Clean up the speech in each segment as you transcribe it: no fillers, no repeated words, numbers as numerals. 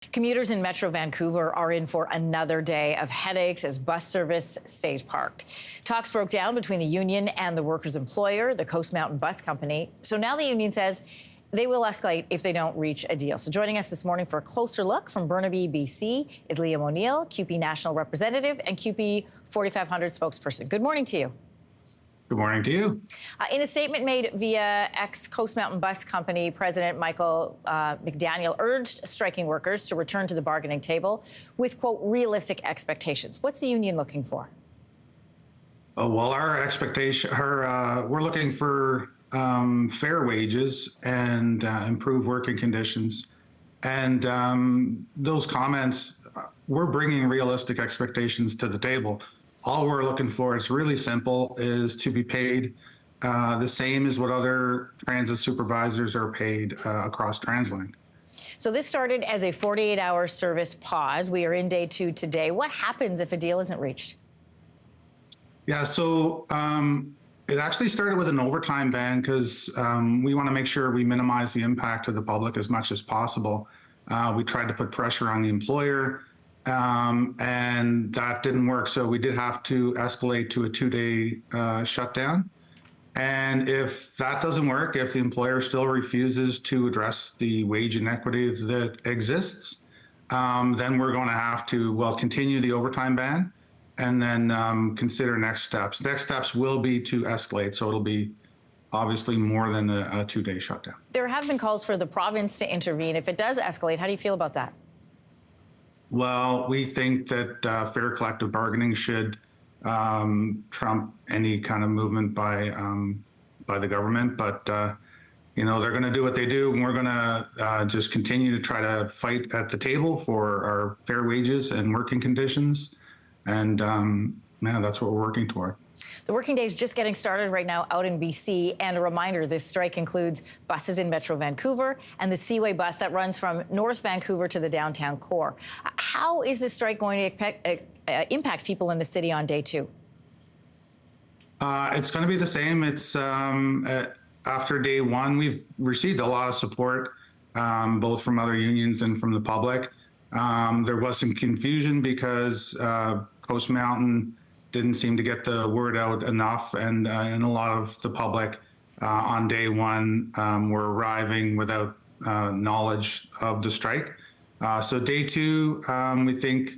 Commuters in Metro Vancouver are in for another day of headaches as bus service stays parked. Talks broke down between the union and the workers' employer, the Coast Mountain Bus Company. So now the union says they will escalate if they don't reach a deal. So joining us this morning for a closer look from Burnaby, BC, is Liam O'Neill, CUPE National Representative and CUPE 4500 spokesperson. Good morning to you. Good morning to you. In a statement made via ex-Coast Mountain Bus Company President Michael McDaniel urged striking workers to return to the bargaining table with, quote, realistic expectations. What's the union looking for? Well, our expectation, we're looking for fair wages and improved working conditions. And those comments, we're bringing realistic expectations to the table. All we're looking for is really simple, is to be paid the same as what other transit supervisors are paid across TransLink. So this started as a 48-hour service pause. We are in day 2 today. What happens if a deal isn't reached? Yeah, so it actually started with an overtime ban because we want to make sure we minimize the impact to the public as much as possible. We tried to put pressure on the employer, and that didn't work. So we did have to escalate to a 2-day shutdown. And if that doesn't work, if the employer still refuses to address the wage inequity that exists, then we're going to have to, well, continue the overtime ban and then consider next steps. Next steps will be to escalate. So it'll be obviously more than a 2-day shutdown. There have been calls for the province to intervene. If it does escalate, how do you feel about that? Well, we think that fair collective bargaining should trump any kind of movement by the government. But, you know, they're going to do what they do, and we're going to just continue to try to fight at the table for our fair wages and working conditions. And, yeah, that's what we're working toward. The working day is just getting started right now out in BC. And a reminder, this strike includes buses in Metro Vancouver and the Seaway bus that runs from North Vancouver to the downtown core. How is this strike going to impact people in the city on day 2? It's going to be the same. It's after day 1, we've received a lot of support, both from other unions and from the public. There was some confusion because Coast Mountain didn't seem to get the word out enough, and a lot of the public on day 1 were arriving without knowledge of the strike. So day 2, we think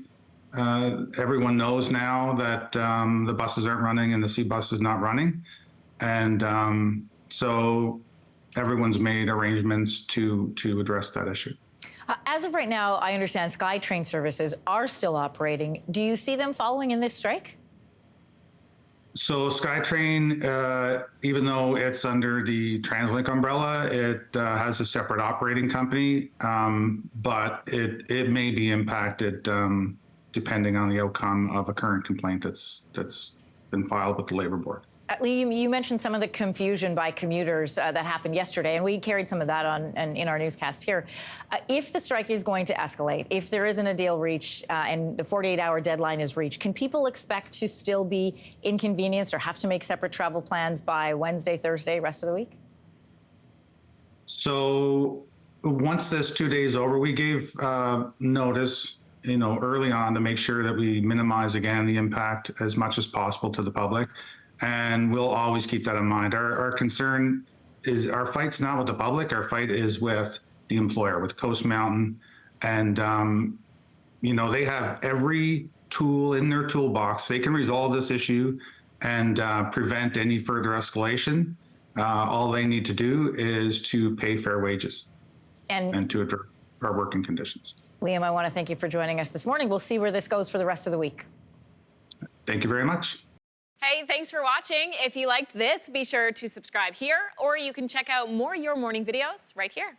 everyone knows now that the buses aren't running and the C bus is not running, and so everyone's made arrangements to address that issue. As of right now, I understand SkyTrain services are still operating. Do you see them following in this strike? So SkyTrain, even though it's under the TransLink umbrella, it has a separate operating company, but it may be impacted depending on the outcome of a current complaint that's been filed with the Labour Board. You mentioned some of the confusion by commuters that happened yesterday, and we carried some of that on in our newscast here. If the strike is going to escalate, if there isn't a deal reached and the 48-hour deadline is reached, can people expect to still be inconvenienced or have to make separate travel plans by Wednesday, Thursday, rest of the week? So once this 2 days over, we gave notice, you know, early on to make sure that we minimize, again, the impact as much as possible to the public. And we'll always keep that in mind. Our concern is our fight's not with the public. Our fight is with the employer, with Coast Mountain. And, you know, they have every tool in their toolbox. They can resolve this issue and prevent any further escalation. All they need to do is to pay fair wages and to address our working conditions. Liam, I want to thank you for joining us this morning. We'll see where this goes for the rest of the week. Thank you very much. Hey, thanks for watching. If you liked this, be sure to subscribe here, or you can check out more Your Morning videos right here.